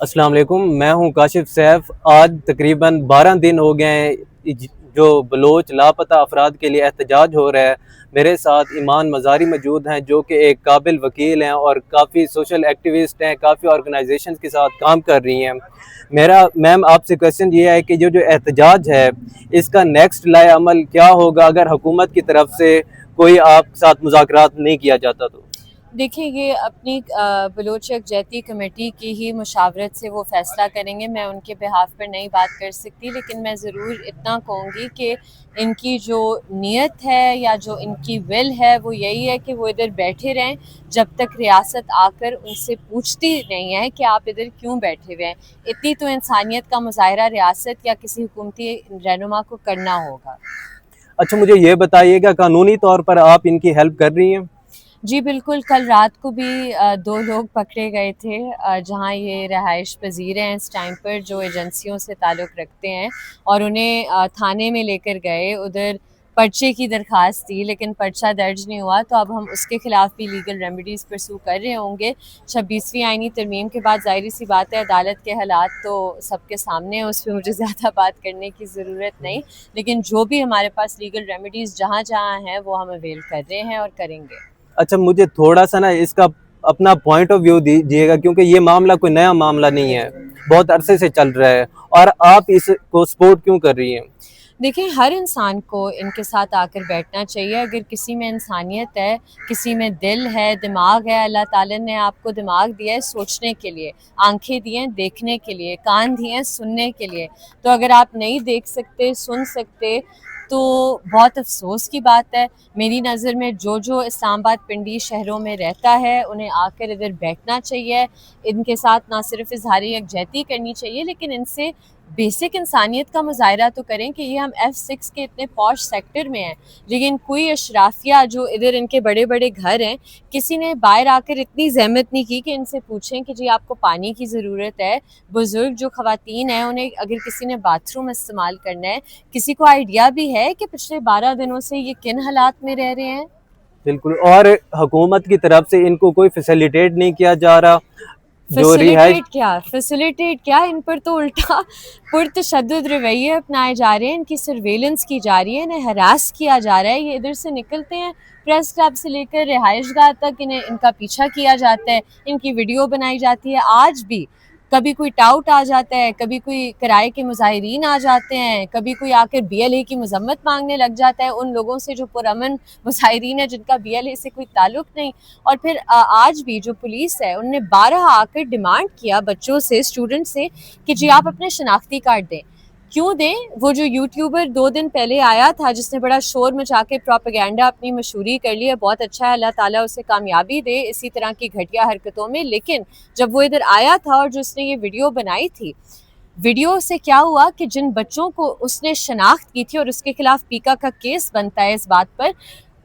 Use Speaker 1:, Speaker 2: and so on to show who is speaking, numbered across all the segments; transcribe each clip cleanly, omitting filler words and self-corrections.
Speaker 1: السلام علیکم، میں ہوں کاشف سیف۔ آج تقریباً 12 دن ہو گئے ہیں جو بلوچ لاپتہ افراد کے لیے احتجاج ہو رہا ہے۔ میرے ساتھ ایمان مزاری موجود ہیں جو کہ ایک قابل وکیل ہیں اور کافی سوشل ایکٹیوسٹ ہیں، کافی آرگنائزیشنز کے ساتھ کام کر رہی ہیں۔ میم آپ سے کویسچن یہ ہے کہ جو احتجاج ہے اس کا نیکسٹ لائے عمل کیا ہوگا اگر حکومت کی طرف سے کوئی آپ کے ساتھ مذاکرات نہیں کیا جاتا تو؟
Speaker 2: دیکھیں، یہ اپنی بلوچ یکجہتی کمیٹی کی ہی مشاورت سے وہ فیصلہ کریں گے۔ میں ان کے بہاف پر نہیں بات کر سکتی، لیکن میں ضرور اتنا کہوں گی کہ ان کی جو نیت ہے یا جو ان کی ول ہے وہ یہی ہے کہ وہ ادھر بیٹھے رہیں جب تک ریاست آ کر ان سے پوچھتی نہیں ہے کہ آپ ادھر کیوں بیٹھے ہوئے ہیں۔ اتنی تو انسانیت کا مظاہرہ ریاست یا کسی حکومتی رہنما کو کرنا ہوگا۔
Speaker 1: اچھا مجھے یہ بتائیے گا، قانونی طور پر آپ ان کی ہیلپ کر رہی ہیں؟
Speaker 2: جی بالکل، کل رات کو بھی 2 لوگ پکڑے گئے تھے جہاں یہ رہائش پذیر ہیں اس ٹائم پر، جو ایجنسیوں سے تعلق رکھتے ہیں، اور انہیں تھانے میں لے کر گئے۔ ادھر پرچے کی درخواست تھی لیکن پرچہ درج نہیں ہوا، تو اب ہم اس کے خلاف بھی لیگل ریمیڈیز پرسو کر رہے ہوں گے۔ 26ویں آئینی ترمیم کے بعد ظاہری سی بات ہے عدالت کے حالات تو سب کے سامنے ہیں، اس پہ مجھے زیادہ بات کرنے کی ضرورت نہیں، لیکن جو بھی ہمارے پاس لیگل ریمیڈیز جہاں جہاں ہیں وہ ہم اویل کر رہے ہیں اور کریں گے۔
Speaker 1: اچھا مجھے تھوڑا سا نا اس کا اپنا پوائنٹ آف ویو دیجیے گا، کیونکہ یہ معاملہ کوئی نیا معاملہ نہیں ہے، بہت عرصے سے چل رہا ہے، اور آپ اس کو سپورٹ کیوں کر رہی ہیں؟
Speaker 2: دیکھیں، ہر انسان کو ان کے ساتھ آ کر بیٹھنا چاہیے۔ اگر کسی میں انسانیت ہے، کسی میں دل ہے، دماغ ہے، اللہ تعالیٰ نے آپ کو دماغ دیا ہے سوچنے کے لیے، آنکھیں دی ہیں دیکھنے کے لیے، کان دیے ہیں سننے کے لیے، تو اگر آپ نہیں دیکھ سکتے، سن سکتے تو بہت افسوس کی بات ہے۔ میری نظر میں جو اسلام آباد پنڈی شہروں میں رہتا ہے انہیں آ کر ادھر بیٹھنا چاہیے، ان کے ساتھ نہ صرف اظہار یکجہتی کرنی چاہیے لیکن ان سے بیسک انسانیت کا مظاہرہ تو کریں کہ یہ ہم F6 کے اتنے پوش سیکٹر میں ہیں، لیکن کوئی اشرافیہ جو ادھر ان کے بڑے بڑے گھر ہیں، کسی نے باہر آ کر اتنی زحمت نہیں کی کہ ان سے پوچھیں کہ جی آپ کو پانی کی ضرورت ہے۔ بزرگ جو خواتین ہیں انہیں اگر کسی نے باتھ روم استعمال کرنا ہے، کسی کو آئیڈیا بھی ہے کہ پچھلے 12 دنوں سے یہ کن حالات میں رہ رہے ہیں؟
Speaker 1: بالکل، اور حکومت کی طرف سے ان کو کوئی فیسیلیٹیٹ نہیں کیا جا رہا جو رہائش۔
Speaker 2: فیسیلیٹیٹ کیا، ان پر تو الٹا پرتشدد رویے اپنائے جا رہے ہیں، ان کی سرویلنس کی جا رہی ہے، انہیں ہراس کیا جا رہا ہے۔ یہ ادھر سے نکلتے ہیں پریس کلب سے لے کر رہائش گاہ تک ان کا پیچھا کیا جاتا ہے، ان کی ویڈیو بنائی جاتی ہے۔ آج بھی کبھی کوئی ٹاؤٹ آ جاتا ہے، کبھی کوئی کرائے کے مظاہرین آ جاتے ہیں، کبھی کوئی آ کر BLA کی مذمت مانگنے لگ جاتا ہے ان لوگوں سے جو پرامن مظاہرین ہیں جن کا BLA سے کوئی تعلق نہیں۔ اور پھر آج بھی جو پولیس ہے ان نے 12 آ کر ڈیمانڈ کیا بچوں سے، اسٹوڈنٹ سے کہ جی آپ اپنے شناختی کارڈ دیں۔ کیوں دیں؟ وہ جو یوٹیوبر 2 دن پہلے آیا تھا جس نے بڑا شور مچا کے پروپیگنڈا اپنی مشہوری کر لی ہے، بہت اچھا ہے، اللہ تعالیٰ اسے کامیابی دے اسی طرح کی گھٹیا حرکتوں میں، لیکن جب وہ ادھر آیا تھا اور جو اس نے یہ ویڈیو بنائی تھی، ویڈیو سے کیا ہوا کہ جن بچوں کو اس نے شناخت کی تھی اور اس کے خلاف پیکا کا کیس بنتا ہے اس بات پر،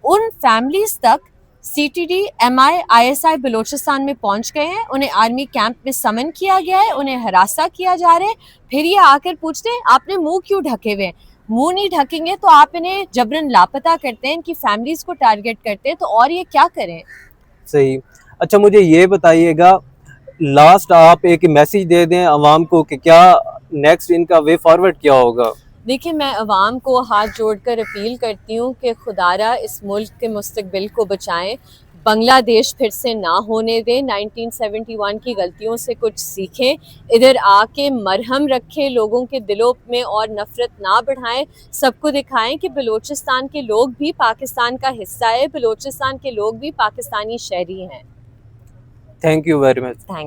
Speaker 2: ان فیملیز تک CTD MI ISI بلوچستان میں پہنچ گئے ہیں، انہیں آرمی کیمپ میں سمن کیا گیا ہے، انہیں ہراساں کیا جا رہا ہے۔ پھر یہ آ کر پوچھتے ہیں آپ نے منہ کیوں ڈھکے ہوئے ہیں؟ منہ نہیں ڈھکیں گے تو آپ انہیں جبرن لاپتہ کرتے ہیں، ان کی فیملیز کو ٹارگٹ کرتے ہیں، تو اور یہ کیا کریں؟
Speaker 1: صحیح۔ اچھا مجھے یہ بتائیے گا، لاسٹ آپ ایک میسیج دے دیں عوام کو کہ کیا نیکسٹ ان کا وے فارورڈ کیا ہوگا؟
Speaker 2: دیکھیں، میں عوام کو ہاتھ جوڑ کر اپیل کرتی ہوں کہ خدارا اس ملک کے مستقبل کو بچائیں، بنگلہ دیش پھر سے نہ ہونے دیں، 1971 کی غلطیوں سے کچھ سیکھیں، ادھر آ کے مرہم رکھیں، لوگوں کے دلوں میں اور نفرت نہ بڑھائیں، سب کو دکھائیں کہ بلوچستان کے لوگ بھی پاکستان کا حصہ ہے، بلوچستان کے لوگ بھی پاکستانی شہری ہیں۔
Speaker 1: Thank you very much.
Speaker 2: Thank